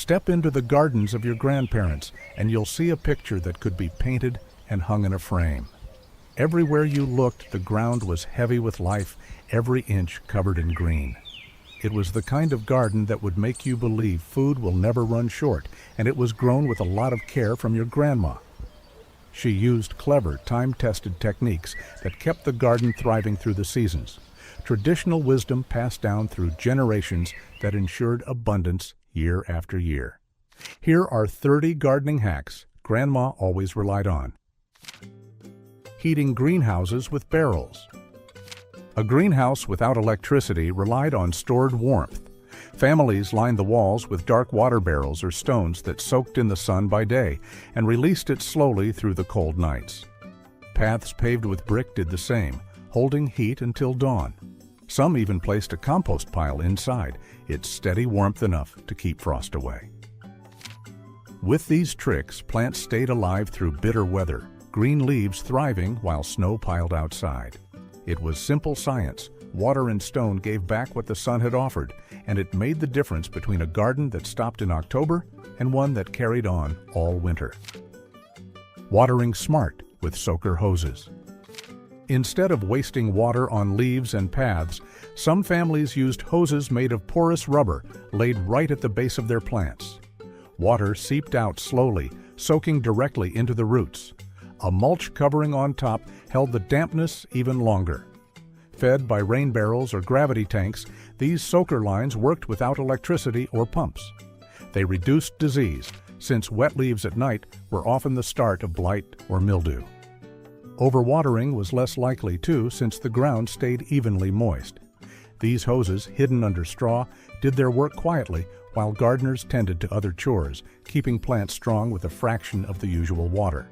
Step into the gardens of your grandparents, and you'll see a picture that could be painted and hung in a frame. Everywhere you looked, the ground was heavy with life, every inch covered in green. It was the kind of garden that would make you believe food will never run short, and it was grown with a lot of care from your grandma. She used clever, time-tested techniques that kept the garden thriving through the seasons. Traditional wisdom passed down through generations that ensured abundance year after year. Here are 30 gardening hacks Grandma always relied on. Heating greenhouses with barrels. A greenhouse without electricity relied on stored warmth. Families lined the walls with dark water barrels or stones that soaked in the sun by day and released it slowly through the cold nights. Paths paved with brick did the same, holding heat until dawn. Some even placed a compost pile inside, its steady warmth enough to keep frost away. With these tricks, plants stayed alive through bitter weather, green leaves thriving while snow piled outside. It was simple science. Water and stone gave back what the sun had offered, and it made the difference between a garden that stopped in October and one that carried on all winter. Watering smart with soaker hoses. Instead of wasting water on leaves and paths, some families used hoses made of porous rubber laid right at the base of their plants. Water seeped out slowly, soaking directly into the roots. A mulch covering on top held the dampness even longer. Fed by rain barrels or gravity tanks, these soaker lines worked without electricity or pumps. They reduced disease, since wet leaves at night were often the start of blight or mildew. Overwatering was less likely too, since the ground stayed evenly moist. These hoses, hidden under straw, did their work quietly while gardeners tended to other chores, keeping plants strong with a fraction of the usual water.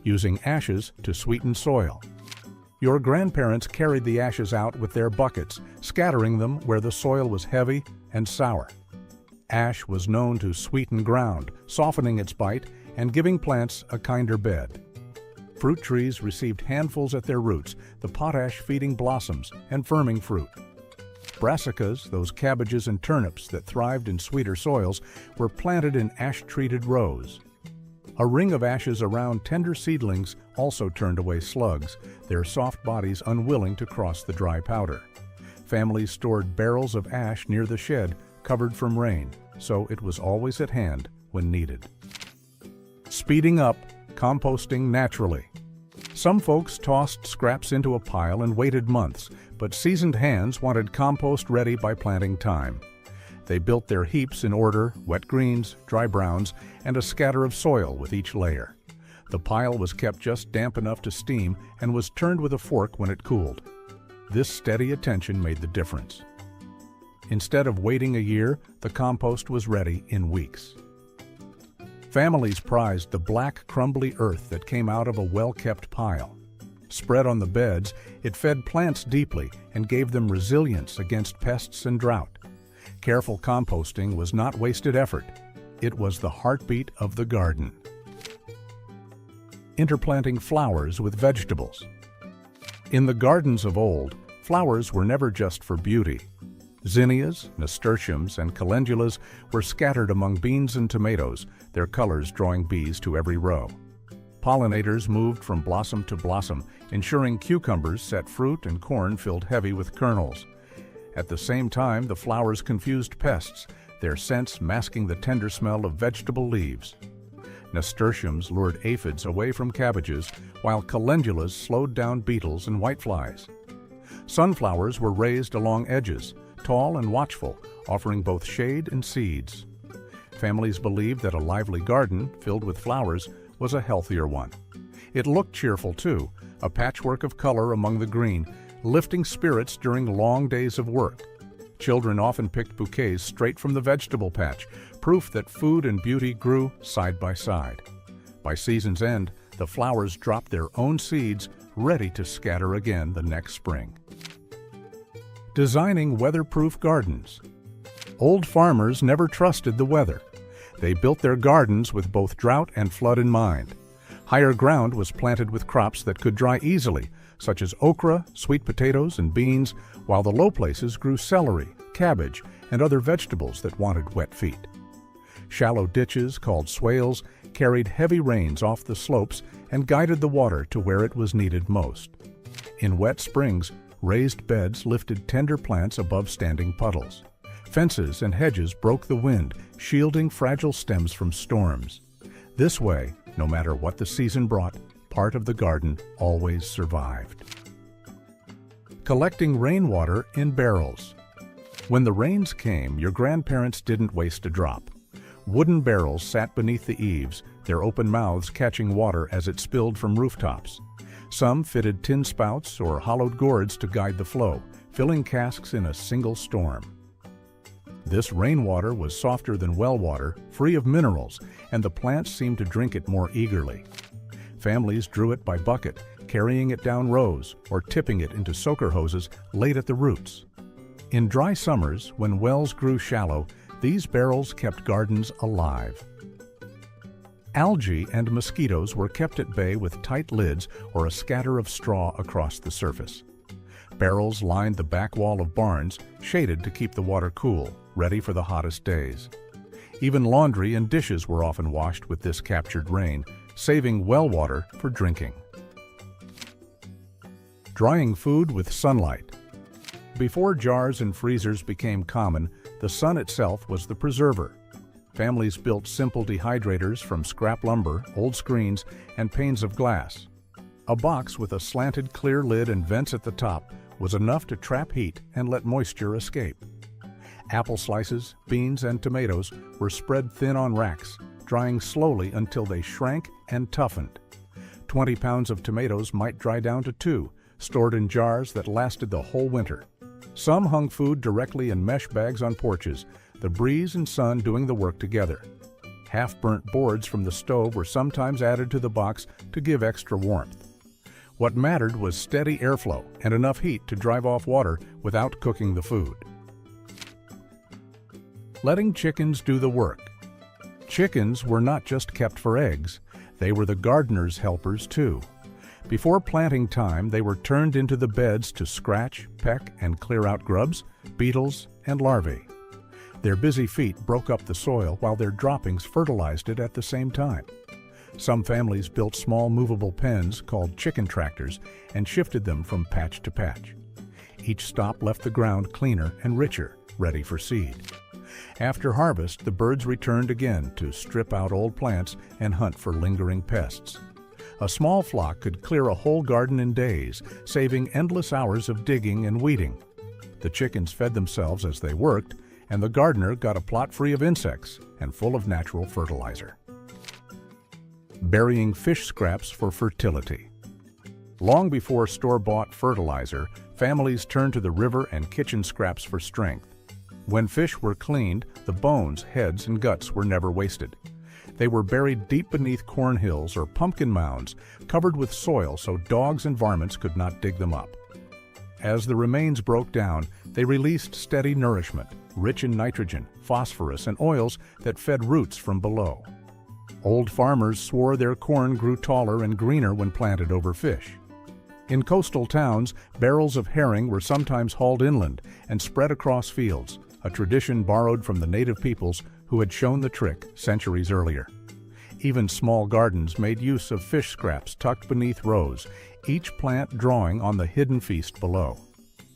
Using ashes to sweeten soil. Your grandparents carried the ashes out with their buckets, scattering them where the soil was heavy and sour. Ash was known to sweeten ground, softening its bite and giving plants a kinder bed. Fruit trees received handfuls at their roots, the potash feeding blossoms and firming fruit. Brassicas, those cabbages and turnips that thrived in sweeter soils, were planted in ash-treated rows. A ring of ashes around tender seedlings also turned away slugs, their soft bodies unwilling to cross the dry powder. Families stored barrels of ash near the shed, covered from rain, so it was always at hand when needed. Speeding up composting naturally. Some folks tossed scraps into a pile and waited months, but seasoned hands wanted compost ready by planting time. They built their heaps in order, wet greens, dry browns, and a scatter of soil with each layer. The pile was kept just damp enough to steam and was turned with a fork when it cooled. This steady attention made the difference. Instead of waiting a year, the compost was ready in weeks. Families prized the black, crumbly earth that came out of a well-kept pile. Spread on the beds, it fed plants deeply and gave them resilience against pests and drought. Careful composting was not wasted effort. It was the heartbeat of the garden. Interplanting flowers with vegetables. In the gardens of old, flowers were never just for beauty. Zinnias, nasturtiums, and calendulas were scattered among beans and tomatoes, their colors drawing bees to every row. Pollinators moved from blossom to blossom, ensuring cucumbers set fruit and corn filled heavy with kernels. At the same time, the flowers confused pests, their scents masking the tender smell of vegetable leaves. Nasturtiums lured aphids away from cabbages, while calendulas slowed down beetles and whiteflies. Sunflowers were raised along edges, tall and watchful, offering both shade and seeds. Families believed that a lively garden, filled with flowers, was a healthier one. It looked cheerful too, a patchwork of color among the green, lifting spirits during long days of work. Children often picked bouquets straight from the vegetable patch, proof that food and beauty grew side by side. By season's end, the flowers dropped their own seeds, ready to scatter again the next spring. Designing weatherproof gardens. Old farmers never trusted the weather. They built their gardens with both drought and flood in mind. Higher ground was planted with crops that could dry easily, such as okra, sweet potatoes, and beans, while the low places grew celery, cabbage, and other vegetables that wanted wet feet. Shallow ditches, called swales, carried heavy rains off the slopes and guided the water to where it was needed most. In wet springs, raised beds lifted tender plants above standing puddles. Fences and hedges broke the wind, shielding fragile stems from storms. This way, no matter what the season brought, part of the garden always survived. Collecting rainwater in barrels. When the rains came, your grandparents didn't waste a drop. Wooden barrels sat beneath the eaves, their open mouths catching water as it spilled from rooftops. Some fitted tin spouts or hollowed gourds to guide the flow, filling casks in a single storm. This rainwater was softer than well water, free of minerals, and the plants seemed to drink it more eagerly. Families drew it by bucket, carrying it down rows or tipping it into soaker hoses laid at the roots. In dry summers, when wells grew shallow, these barrels kept gardens alive. Algae and mosquitoes were kept at bay with tight lids or a scatter of straw across the surface. Barrels lined the back wall of barns, shaded to keep the water cool, ready for the hottest days. Even laundry and dishes were often washed with this captured rain, saving well water for drinking. Drying food with sunlight. Before jars and freezers became common, the sun itself was the preserver. Families built simple dehydrators from scrap lumber, old screens, and panes of glass. A box with a slanted clear lid and vents at the top was enough to trap heat and let moisture escape. Apple slices, beans, and tomatoes were spread thin on racks, drying slowly until they shrank and toughened. 20 pounds of tomatoes might dry down to 2, stored in jars that lasted the whole winter. Some hung food directly in mesh bags on porches, the breeze and sun doing the work together. Half-burnt boards from the stove were sometimes added to the box to give extra warmth. What mattered was steady airflow and enough heat to drive off water without cooking the food. Letting chickens do the work. Chickens were not just kept for eggs, they were the gardener's helpers too. Before planting time, they were turned into the beds to scratch, peck, and clear out grubs, beetles, and larvae. Their busy feet broke up the soil while their droppings fertilized it at the same time. Some families built small movable pens called chicken tractors and shifted them from patch to patch. Each stop left the ground cleaner and richer, ready for seed. After harvest, the birds returned again to strip out old plants and hunt for lingering pests. A small flock could clear a whole garden in days, saving endless hours of digging and weeding. The chickens fed themselves as they worked, and the gardener got a plot free of insects and full of natural fertilizer. Burying fish scraps for fertility. Long before store-bought fertilizer, families turned to the river and kitchen scraps for strength. When fish were cleaned, the bones, heads, and guts were never wasted. They were buried deep beneath corn hills or pumpkin mounds, covered with soil so dogs and varmints could not dig them up. As the remains broke down, they released steady nourishment, rich in nitrogen, phosphorus, and oils that fed roots from below. Old farmers swore their corn grew taller and greener when planted over fish. In coastal towns, barrels of herring were sometimes hauled inland and spread across fields, a tradition borrowed from the native peoples who had shown the trick centuries earlier. Even small gardens made use of fish scraps tucked beneath rows, each plant drawing on the hidden feast below.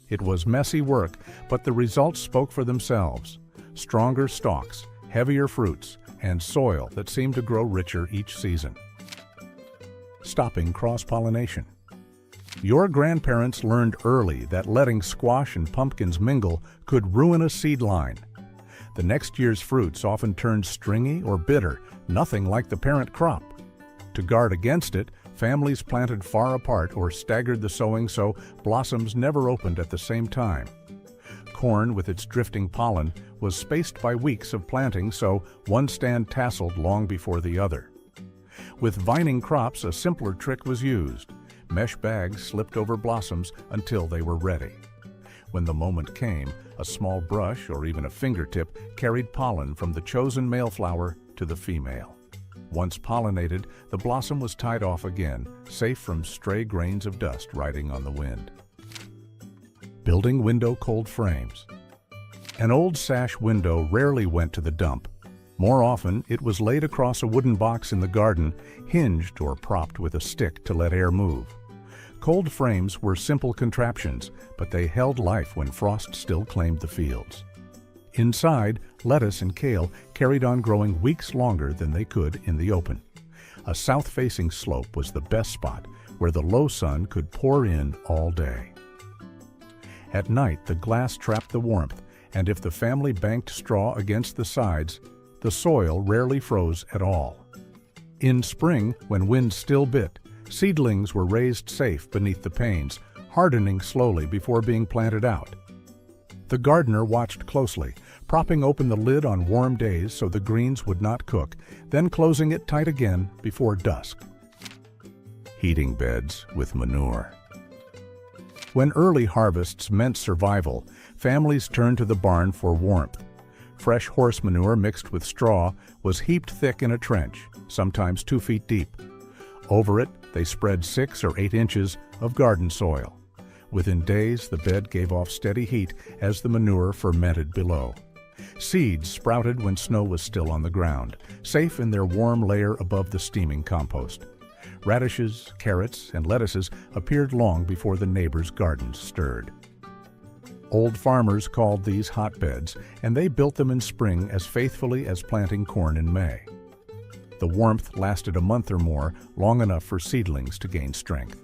It was messy work, but the results spoke for themselves. Stronger stalks, heavier fruits, and soil that seemed to grow richer each season. Stopping cross-pollination. Your grandparents learned early that letting squash and pumpkins mingle could ruin a seed line. The next year's fruits often turned stringy or bitter, nothing like the parent crop. To guard against it, families planted far apart or staggered the sowing so blossoms never opened at the same time. Corn, with its drifting pollen, was spaced by weeks of planting so one stand tasseled long before the other. With vining crops, a simpler trick was used. Mesh bags slipped over blossoms until they were ready. When the moment came, a small brush or even a fingertip carried pollen from the chosen male flower to the female. Once pollinated, the blossom was tied off again, safe from stray grains of dust riding on the wind. Building window cold frames. An old sash window rarely went to the dump. More often, it was laid across a wooden box in the garden, hinged or propped with a stick to let air move. Cold frames were simple contraptions, but they held life when frost still claimed the fields. Inside, lettuce and kale carried on growing weeks longer than they could in the open. A south-facing slope was the best spot, where the low sun could pour in all day. At night, the glass trapped the warmth, and if the family banked straw against the sides, the soil rarely froze at all. In spring, when winds still bit, seedlings were raised safe beneath the panes, hardening slowly before being planted out. The gardener watched closely, propping open the lid on warm days so the greens would not cook, then closing it tight again before dusk. Heating beds with manure. When early harvests meant survival, families turned to the barn for warmth. Fresh horse manure mixed with straw was heaped thick in a trench, sometimes 2 feet deep. Over it, they spread 6 or 8 inches of garden soil. Within days, the bed gave off steady heat as the manure fermented below. Seeds sprouted when snow was still on the ground, safe in their warm layer above the steaming compost. Radishes, carrots, and lettuces appeared long before the neighbors' gardens stirred. Old farmers called these hotbeds, and they built them in spring as faithfully as planting corn in May. The warmth lasted a month or more, long enough for seedlings to gain strength.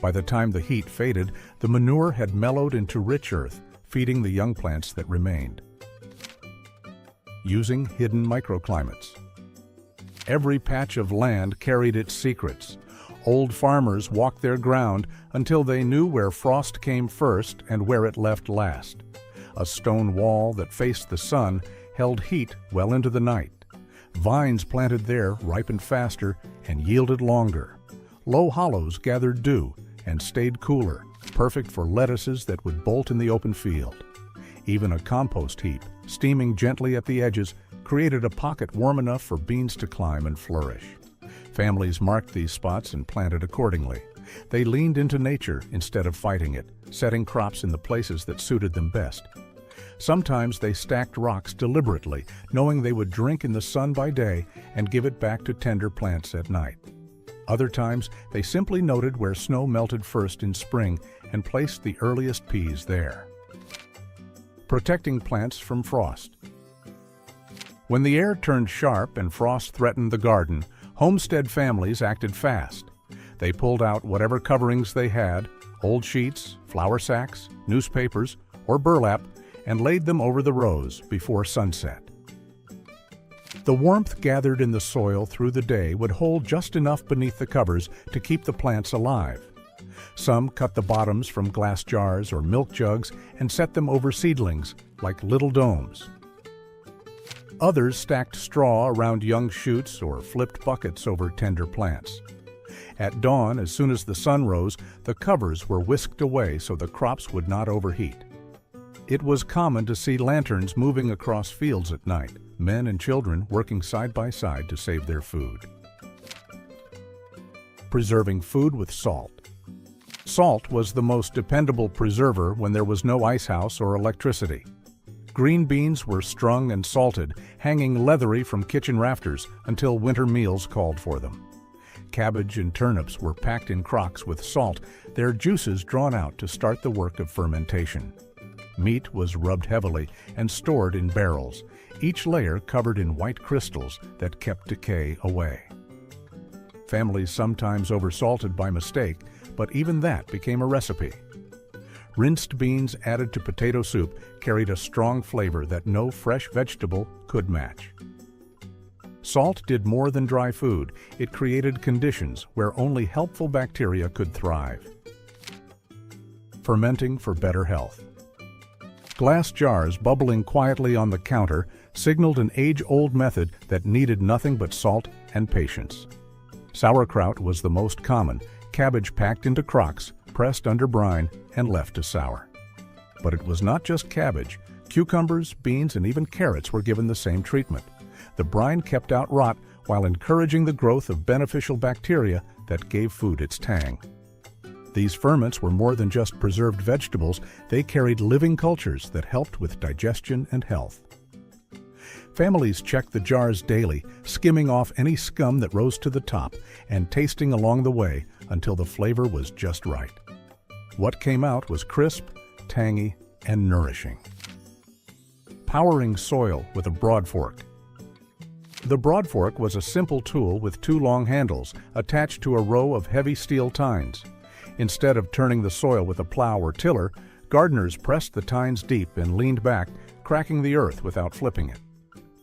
By the time the heat faded, the manure had mellowed into rich earth, feeding the young plants that remained. Using hidden microclimates. Every patch of land carried its secrets. Old farmers walked their ground until they knew where frost came first and where it left last. A stone wall that faced the sun held heat well into the night. Vines planted there ripened faster and yielded longer. Low hollows gathered dew and stayed cooler, perfect for lettuces that would bolt in the open field. Even a compost heap, steaming gently at the edges, created a pocket warm enough for beans to climb and flourish. Families marked these spots and planted accordingly. They leaned into nature instead of fighting it, setting crops in the places that suited them best. Sometimes they stacked rocks deliberately, knowing they would drink in the sun by day and give it back to tender plants at night. Other times, they simply noted where snow melted first in spring and placed the earliest peas there. Protecting plants from frost. When the air turned sharp and frost threatened the garden, homestead families acted fast. They pulled out whatever coverings they had, old sheets, flour sacks, newspapers, or burlap, and laid them over the rows before sunset. The warmth gathered in the soil through the day would hold just enough beneath the covers to keep the plants alive. Some cut the bottoms from glass jars or milk jugs and set them over seedlings, like little domes. Others stacked straw around young shoots or flipped buckets over tender plants. At dawn, as soon as the sun rose, the covers were whisked away so the crops would not overheat. It was common to see lanterns moving across fields at night, men and children working side by side to save their food. Preserving food with salt. Salt was the most dependable preserver when there was no icehouse or electricity. Green beans were strung and salted, hanging leathery from kitchen rafters until winter meals called for them. Cabbage and turnips were packed in crocks with salt, their juices drawn out to start the work of fermentation. Meat was rubbed heavily and stored in barrels, each layer covered in white crystals that kept decay away. Families sometimes oversalted by mistake, but even that became a recipe. Rinsed beans added to potato soup carried a strong flavor that no fresh vegetable could match. Salt did more than dry food. It created conditions where only helpful bacteria could thrive. Fermenting for better health. Glass jars bubbling quietly on the counter signaled an age-old method that needed nothing but salt and patience. Sauerkraut was the most common, cabbage packed into crocks, pressed under brine, and left to sour. But it was not just cabbage. Cucumbers, beans, and even carrots were given the same treatment. The brine kept out rot while encouraging the growth of beneficial bacteria that gave food its tang. These ferments were more than just preserved vegetables, they carried living cultures that helped with digestion and health. Families checked the jars daily, skimming off any scum that rose to the top and tasting along the way until the flavor was just right. What came out was crisp, tangy, and nourishing. Powering soil with a broad fork. The broad fork was a simple tool with two long handles attached to a row of heavy steel tines. Instead of turning the soil with a plow or tiller, gardeners pressed the tines deep and leaned back, cracking the earth without flipping it.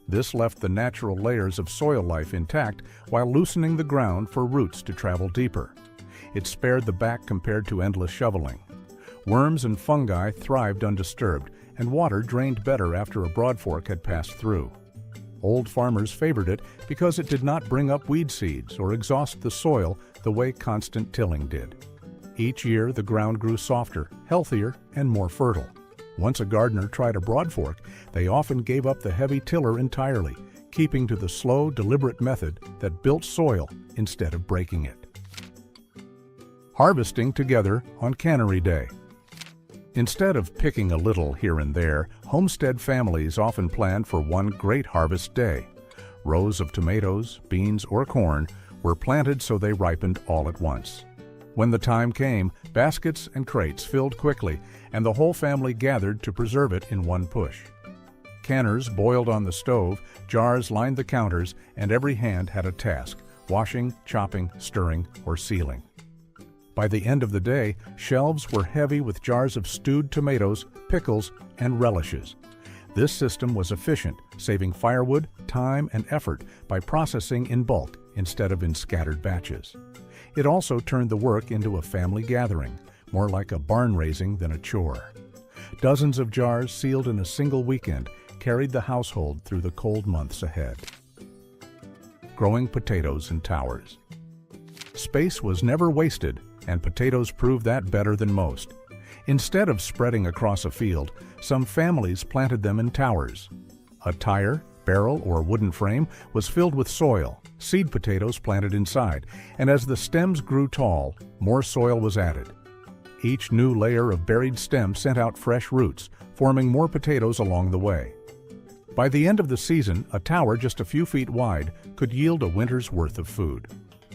This left the natural layers of soil life intact while loosening the ground for roots to travel deeper. It spared the back compared to endless shoveling. Worms and fungi thrived undisturbed, and water drained better after a broad fork had passed through. Old farmers favored it because it did not bring up weed seeds or exhaust the soil the way constant tilling did. Each year, the ground grew softer, healthier, and more fertile. Once a gardener tried a broad fork, they often gave up the heavy tiller entirely, keeping to the slow, deliberate method that built soil instead of breaking it. Harvesting together on Cannery Day. Instead of picking a little here and there, homestead families often planned for one great harvest day. Rows of tomatoes, beans, or corn were planted so they ripened all at once. When the time came, baskets and crates filled quickly, and the whole family gathered to preserve it in one push. Canners boiled on the stove, jars lined the counters, and every hand had a task: washing, chopping, stirring, or sealing. By the end of the day, shelves were heavy with jars of stewed tomatoes, pickles, and relishes. This system was efficient, saving firewood, time, and effort by processing in bulk instead of in scattered batches. It also turned the work into a family gathering, more like a barn raising than a chore. Dozens of jars sealed in a single weekend carried the household through the cold months ahead. Growing potatoes in towers. Space was never wasted, and potatoes proved that better than most. Instead of spreading across a field, some families planted them in towers. A tire, barrel, or wooden frame was filled with soil, seed potatoes planted inside, and as the stems grew tall, more soil was added. Each new layer of buried stem sent out fresh roots, forming more potatoes along the way. By the end of the season, a tower just a few feet wide could yield a winter's worth of food.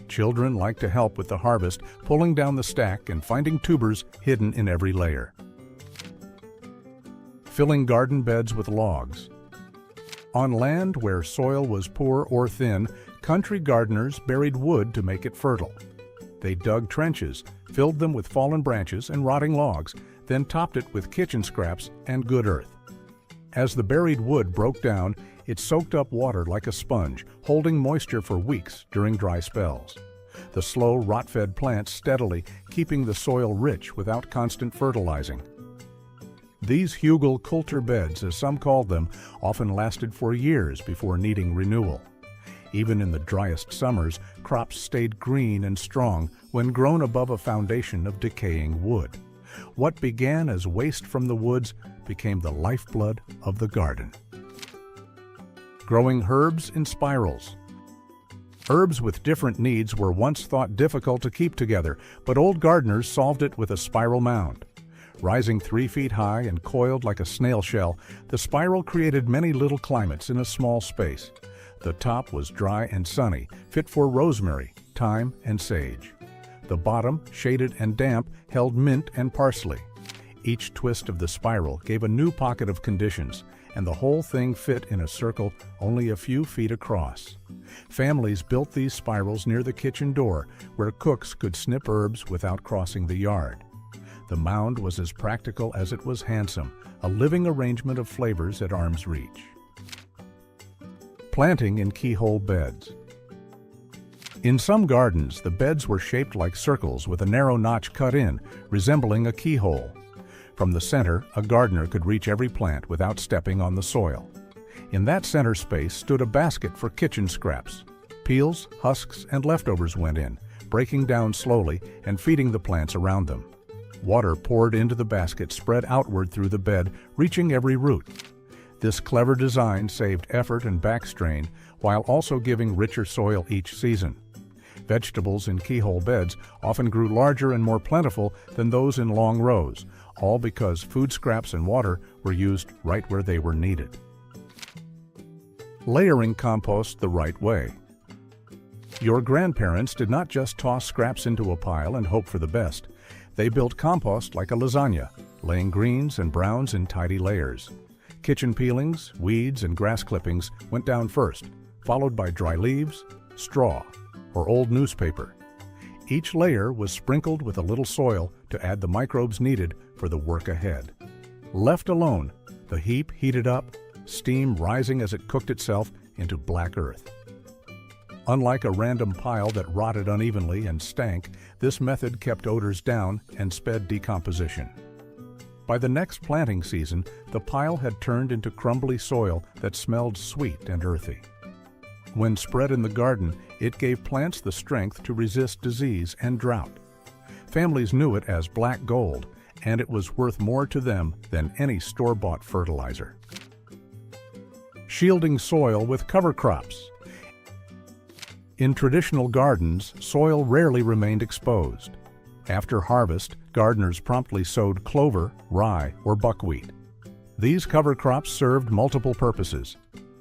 Children liked to help with the harvest, pulling down the stack and finding tubers hidden in every layer. Filling garden beds with logs. On land where soil was poor or thin, country gardeners buried wood to make it fertile. They dug trenches, filled them with fallen branches and rotting logs, then topped it with kitchen scraps and good earth. As the buried wood broke down, it soaked up water like a sponge, holding moisture for weeks during dry spells. The slow, rot-fed plants steadily, keeping the soil rich without constant fertilizing. These Hugel coulter beds, as some called them, often lasted for years before needing renewal. Even in the driest summers, crops stayed green and strong when grown above a foundation of decaying wood. What began as waste from the woods became the lifeblood of the garden. Growing herbs in spirals. Herbs with different needs were once thought difficult to keep together, but old gardeners solved it with a spiral mound. Rising 3 feet high and coiled like a snail shell, the spiral created many little climates in a small space. The top was dry and sunny, fit for rosemary, thyme, and sage. The bottom, shaded and damp, held mint and parsley. Each twist of the spiral gave a new pocket of conditions, and the whole thing fit in a circle only a few feet across. Families built these spirals near the kitchen door, where cooks could snip herbs without crossing the yard. The mound was as practical as it was handsome, a living arrangement of flavors at arm's reach. Planting in keyhole beds. In some gardens, the beds were shaped like circles with a narrow notch cut in, resembling a keyhole. From the center, a gardener could reach every plant without stepping on the soil. In that center space stood a basket for kitchen scraps. Peels, husks, and leftovers went in, breaking down slowly and feeding the plants around them. Water poured into the basket, spread outward through the bed, reaching every root. This clever design saved effort and back strain, while also giving richer soil each season. Vegetables in keyhole beds often grew larger and more plentiful than those in long rows, all because food scraps and water were used right where they were needed. Layering compost the right way. Your grandparents did not just toss scraps into a pile and hope for the best. They built compost like a lasagna, laying greens and browns in tidy layers. Kitchen peelings, weeds, and grass clippings went down first, followed by dry leaves, straw, or old newspaper. Each layer was sprinkled with a little soil to add the microbes needed for the work ahead. Left alone, the heap heated up, steam rising as it cooked itself into black earth. Unlike a random pile that rotted unevenly and stank, this method kept odors down and sped decomposition. By the next planting season, the pile had turned into crumbly soil that smelled sweet and earthy. When spread in the garden, it gave plants the strength to resist disease and drought. Families knew it as black gold, and it was worth more to them than any store-bought fertilizer. Shielding soil with cover crops. In traditional gardens, soil rarely remained exposed. After harvest, gardeners promptly sowed clover, rye, or buckwheat. These cover crops served multiple purposes.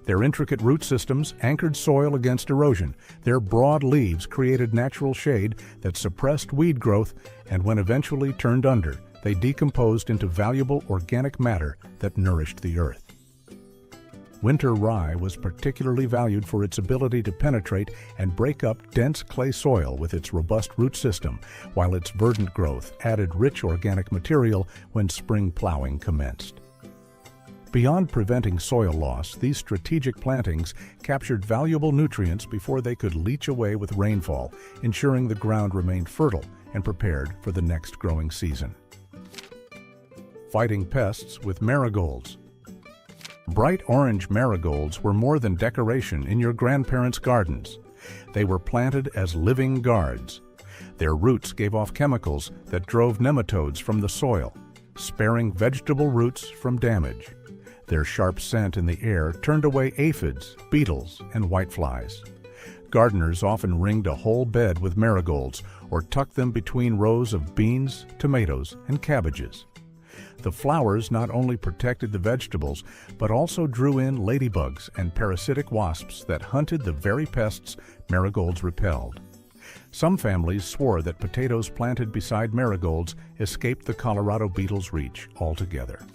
Their intricate root systems anchored soil against erosion. Their broad leaves created natural shade that suppressed weed growth, and when eventually turned under, they decomposed into valuable organic matter that nourished the earth. Winter rye was particularly valued for its ability to penetrate and break up dense clay soil with its robust root system, while its verdant growth added rich organic material when spring plowing commenced. Beyond preventing soil loss, these strategic plantings captured valuable nutrients before they could leach away with rainfall, ensuring the ground remained fertile and prepared for the next growing season. Fighting pests with marigolds. Bright orange marigolds were more than decoration in your grandparents' gardens. They were planted as living guards. Their roots gave off chemicals that drove nematodes from the soil, sparing vegetable roots from damage. Their sharp scent in the air turned away aphids, beetles, and whiteflies. Gardeners often ringed a whole bed with marigolds or tucked them between rows of beans, tomatoes, and cabbages. The flowers not only protected the vegetables, but also drew in ladybugs and parasitic wasps that hunted the very pests marigolds repelled. Some families swore that potatoes planted beside marigolds escaped the Colorado beetle's reach altogether.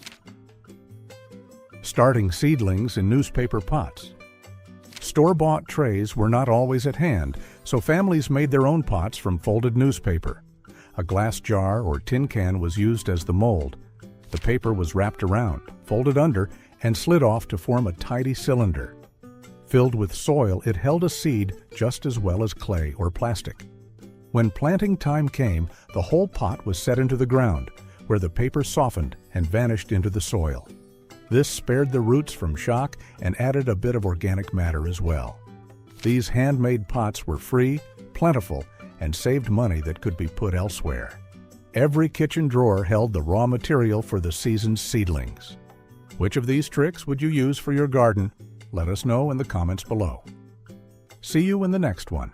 Starting seedlings in newspaper pots. Store-bought trays were not always at hand, so families made their own pots from folded newspaper. A glass jar or tin can was used as the mold. The paper was wrapped around, folded under, and slid off to form a tidy cylinder. Filled with soil, it held a seed just as well as clay or plastic. When planting time came, the whole pot was set into the ground, where the paper softened and vanished into the soil. This spared the roots from shock and added a bit of organic matter as well. These handmade pots were free, plentiful, and saved money that could be put elsewhere. Every kitchen drawer held the raw material for the season's seedlings. Which of these tricks would you use for your garden? Let us know in the comments below. See you in the next one.